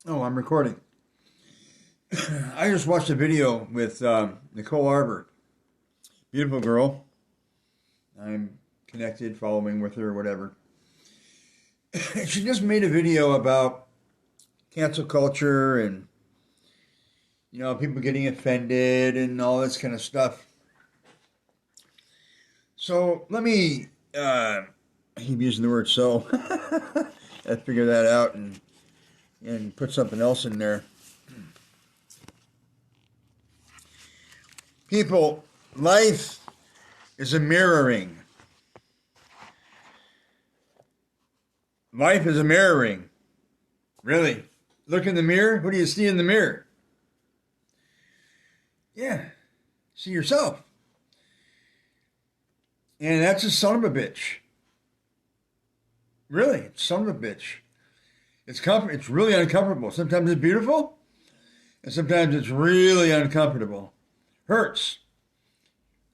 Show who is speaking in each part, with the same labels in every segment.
Speaker 1: Oh, I'm recording. I just watched a video with Nicole Arbor. Beautiful girl. I'm connected, following with her, whatever. She just made a video about cancel culture and, people getting offended and all this kind of stuff. So let me, I keep using the word so. I figure that out and put something else in there. People, life is a mirroring. Life is a mirroring. Really. Look in the mirror. What do you see in the mirror? Yeah. See yourself. And that's a son of a bitch. Really. It's son of a bitch. It's really uncomfortable. Sometimes it's beautiful. And sometimes it's really uncomfortable. Hurts.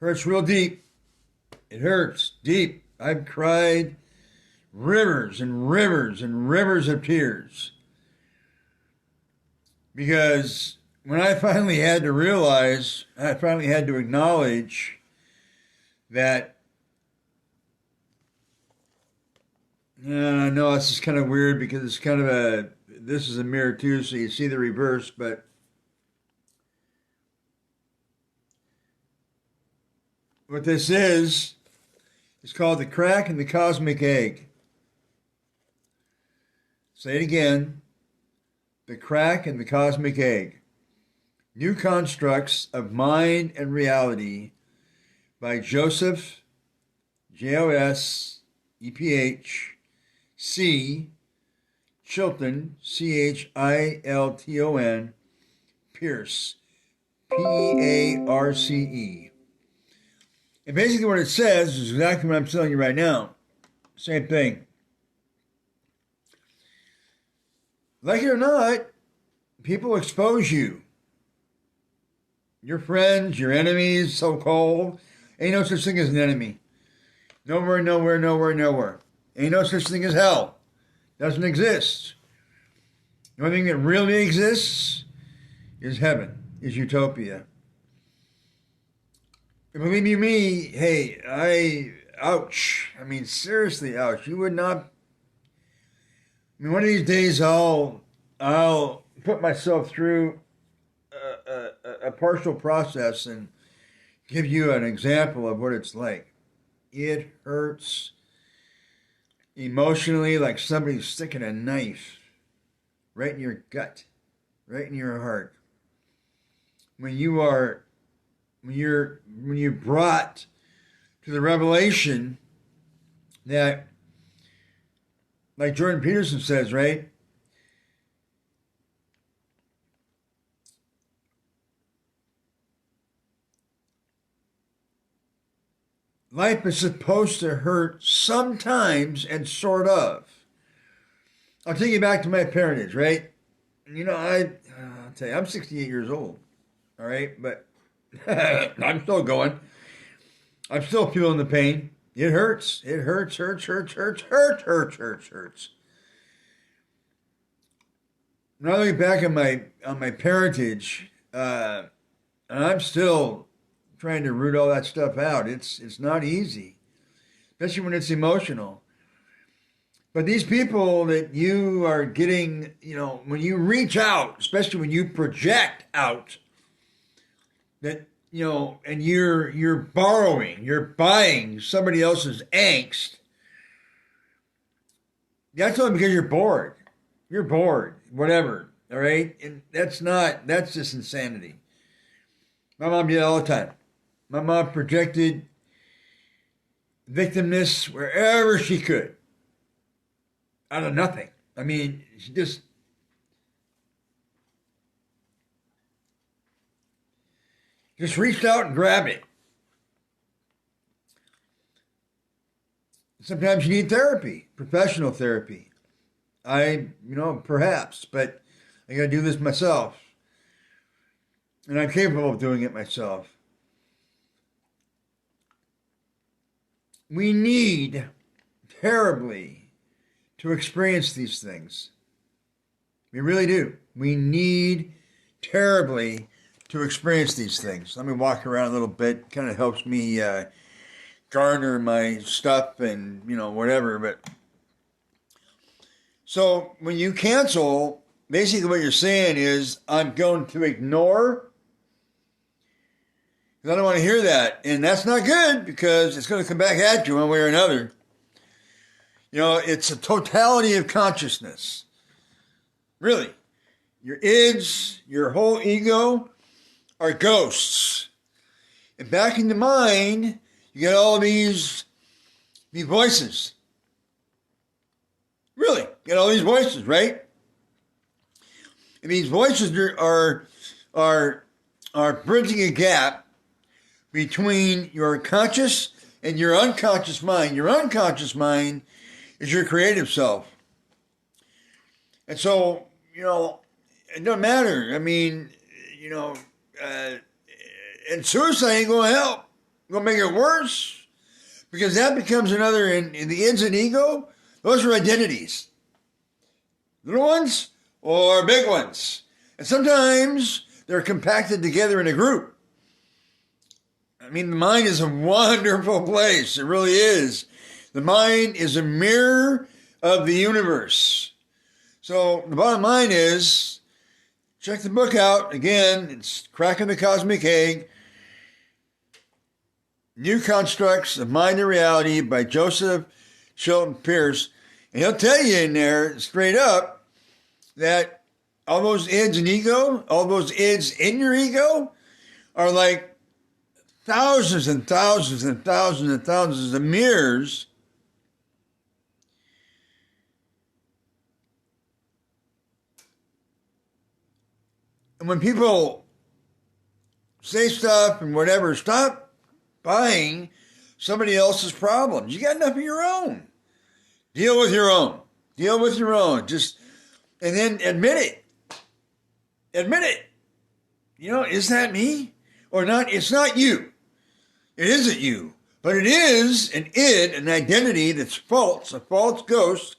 Speaker 1: Hurts real deep. It hurts deep. I've cried rivers and rivers and rivers of tears. Because when I finally had to realize, I finally had to acknowledge that, I know this is kind of weird because it's kind of this is a mirror too, so you see the reverse, but what this is called the crack in the cosmic egg. Say it again. The crack in the cosmic egg. New constructs of mind and reality by Joseph, Joseph, C. Chilton, Chilton, Pierce, Parce. And basically what it says is exactly what I'm telling you right now. Same thing. Like it or not, people expose you. Your friends, your enemies, so-called. Ain't no such thing as an enemy. Nowhere, nowhere, nowhere, nowhere. Ain't no such thing as hell. Doesn't exist. The only thing that really exists is heaven, is utopia. And believe you me, hey, ouch. I mean, seriously, ouch. You would not. I mean, one of these days I'll put myself through a partial process and give you an example of what it's like. It hurts emotionally like somebody's sticking a knife right in your gut, right in your heart. When you're brought to the revelation that, like Jordan Peterson says, right? Life is supposed to hurt sometimes and sort of. I'll take you back to my parentage, right? I'll tell you, I'm 68 years old, all right? But I'm still going. I'm still feeling the pain. It hurts. It hurts. When I look back on my parentage, and I'm still trying to root all that stuff out. It's not easy, especially when it's emotional. But these people that you are getting, when you reach out, especially when you project out, that and you're borrowing, you're buying somebody else's angst. That's only because you're bored. You're bored, whatever. All right, and that's just insanity. My mom did it all the time. My mom projected victim-ness wherever she could, out of nothing. I mean, she just reached out and grabbed it. Sometimes you need therapy, professional therapy. Perhaps, but I got to do this myself. And I'm capable of doing it myself. We need terribly to experience these things. We really do. We need terribly to experience these things. Let me walk around a little bit. Kind of helps me garner my stuff and, whatever. But so when you cancel, basically what you're saying is, I'm going to ignore. I don't want to hear that. And that's not good because it's going to come back at you one way or another. It's a totality of consciousness. Really. Your ids, your whole ego are ghosts. And back in the mind, you get all these voices. Really. You get all these voices, right? And these voices are bridging a gap between your conscious and your unconscious mind. Your unconscious mind is your creative self. And so, it doesn't matter. I mean, and suicide ain't going to help. Going to make it worse. Because that becomes another, in the ends and ego, those are identities. Little ones or big ones. And sometimes they're compacted together in a group. I mean, the mind is a wonderful place. It really is. The mind is a mirror of the universe. So the bottom line is, check the book out. Again, it's Cracking the Cosmic Egg. New Constructs of Mind and Reality by Joseph Chilton Pierce. And he'll tell you in there straight up that all those ids and ego, all those ids in your ego are like thousands and thousands and thousands and thousands of mirrors and when people say stuff and whatever, stop buying somebody else's problems. You got enough of your own. Deal with your own. Deal with your own. And then admit it. Admit it. Is that me? Or not? It's not you. It isn't you. But it is an id, an identity that's false, a false ghost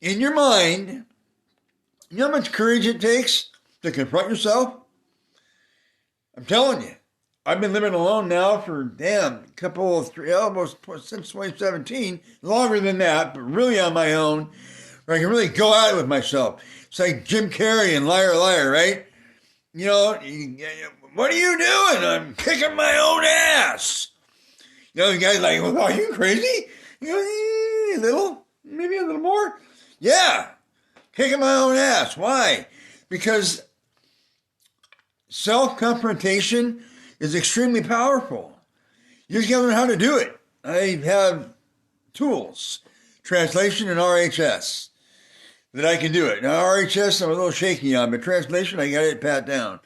Speaker 1: in your mind. You know how much courage it takes to confront yourself? I'm telling you. I've been living alone now for, almost since 2017, longer than that, but really on my own, where I can really go at it with myself. It's like Jim Carrey and Liar Liar, right? What are you doing? I'm kicking my own ass. The guy's like, well, are you crazy? A little, maybe a little more. Yeah, kicking my own ass. Why? Because self-confrontation is extremely powerful. You just gotta learn how to do it. I have tools, translation and RHS, that I can do it. Now, RHS, I'm a little shaky on, but translation, I got it pat down.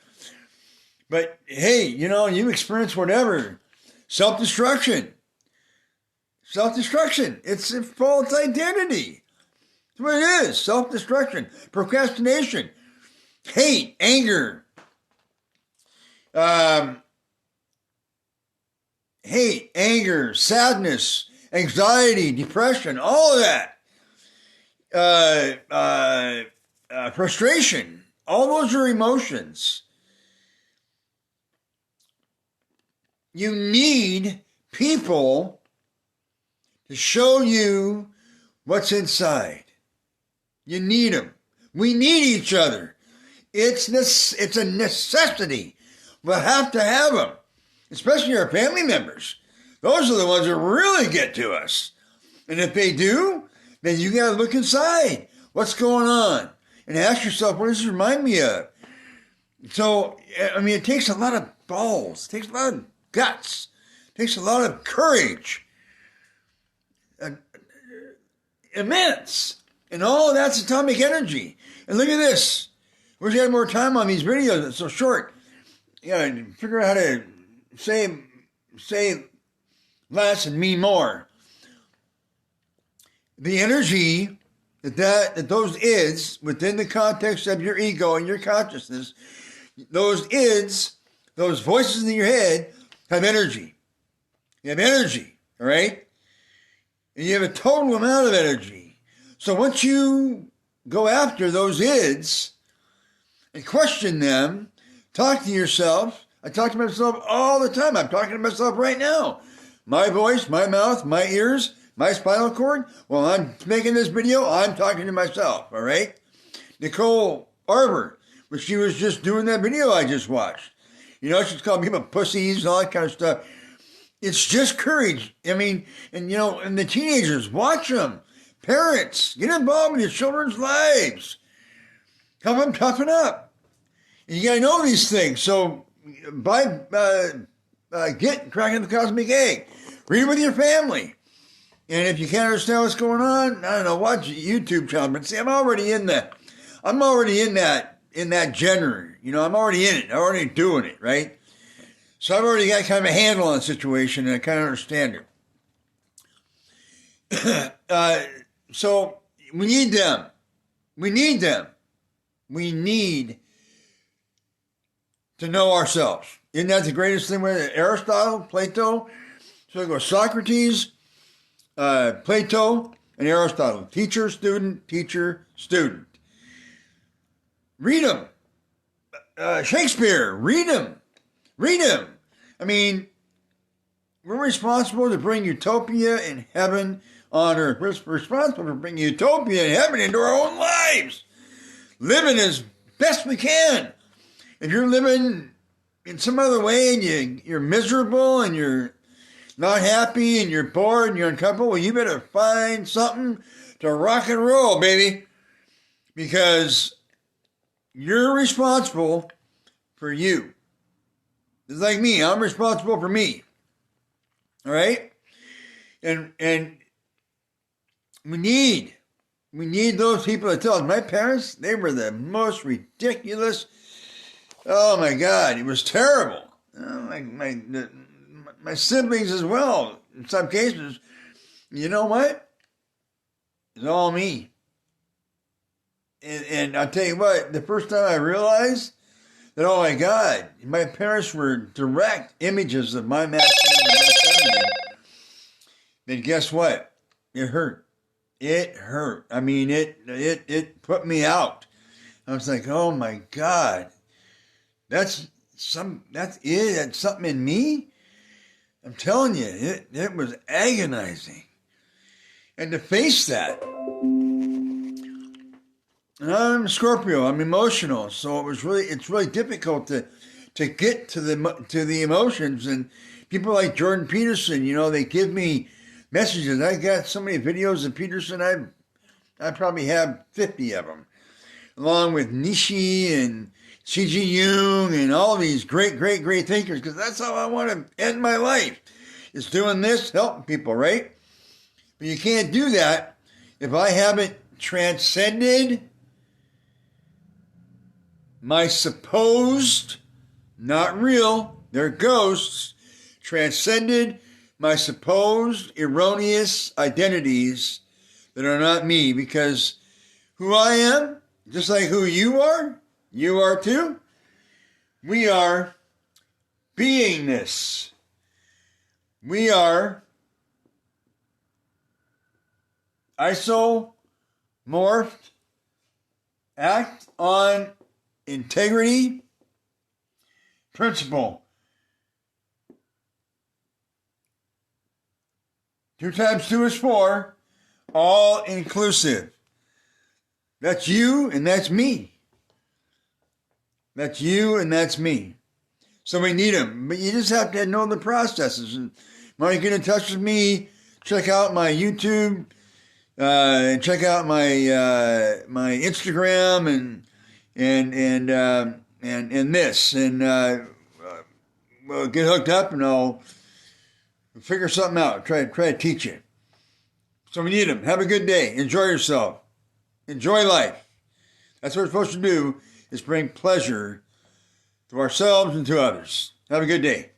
Speaker 1: But hey, you experience whatever. Self-destruction. Self-destruction. It's a false identity. That's what it is. Self-destruction. Procrastination. Hate. Anger. Hate, anger, sadness, anxiety, depression, all of that. Frustration. All those are emotions. You need people to show you what's inside. You need them. We need each other. It's a necessity. We'll have to have them, especially our family members. Those are the ones that really get to us. And if they do, then you got to look inside. What's going on? And ask yourself, what does this remind me of? So, it takes a lot of balls. It takes a lot of guts. It takes a lot of courage. Immense. And all of that's atomic energy. And look at this. Wish I had more time on these videos. It's so short. Figure out how to say less and mean more. The energy that those ids within the context of your ego and your consciousness, those ids, those voices in your head have energy. You have energy, all right? And you have a total amount of energy. So once you go after those ids and question them. Talk to yourself. I talk to myself all the time. I'm talking to myself right now. My voice, my mouth, my ears, my spinal cord. While I'm making this video, I'm talking to myself, all right? Nicole Arbor, when she was just doing that video I just watched. You know, she's calling people pussies and all that kind of stuff. It's just courage. I mean, and you know, and the teenagers, watch them. Parents, get involved in your children's lives. Help them toughen up. And you got to know these things. So, get Cracking the Cosmic Egg. Read it with your family. And if you can't understand what's going on, I don't know, watch a YouTube channel. But see, I'm already in that genre. You know, I'm already in it. I'm already doing it, right? So I've already got kind of a handle on the situation, and I kind of understand it. So we need them. We need them. We need to know ourselves. Isn't that the greatest thing with Aristotle, Plato? So we go Socrates, Plato, and Aristotle. Teacher, student, teacher, student. Read them. Shakespeare, read them. Read them. I mean, we're responsible to bring utopia and heaven on earth. We're responsible for bringing utopia and heaven into our own lives. Living as best we can. If you're living in some other way and you're miserable and you're not happy and you're bored and you're uncomfortable, well, you better find something to rock and roll, baby. Because you're responsible for you. It's like me. I'm responsible for me. All right? And we need those people to tell us. My parents, they were the most ridiculous. Oh my God, it was terrible. My siblings as well, in some cases. You know what? It's all me. And I'll tell you what, the first time I realized that, oh my God, my parents were direct images of my masculine and my feminine, then guess what? It hurt. It hurt. I mean, it put me out. I was like, oh my God, that's something in me. I'm telling you, it was agonizing. And to face that, and I'm a Scorpio, I'm emotional, so it's really difficult to get to the emotions. And people like Jordan Peterson, you know, they give me messages. I got so many videos of Peterson, I probably have 50 of them, along with Nishi and C.G. Jung and all these great thinkers, because that's how I want to end my life, is doing this, helping people, right? But you can't do that if I haven't transcended my supposed, not real, they're ghosts, transcended my supposed erroneous identities that are not me, because who I am, just like who you are too, we are beingness. We are isomorphed, act on integrity, principle. 2 times 2 is 4, all inclusive. That's you and that's me. That's you and that's me. So we need them, but you just have to know the processes. And when you get in touch with me, check out my YouTube, check out my my Instagram and this, and we'll get hooked up, and I'll figure something out. Try to teach you. So we need them. Have a good day. Enjoy yourself. Enjoy life. That's what we're supposed to do, is bring pleasure to ourselves and to others. Have a good day.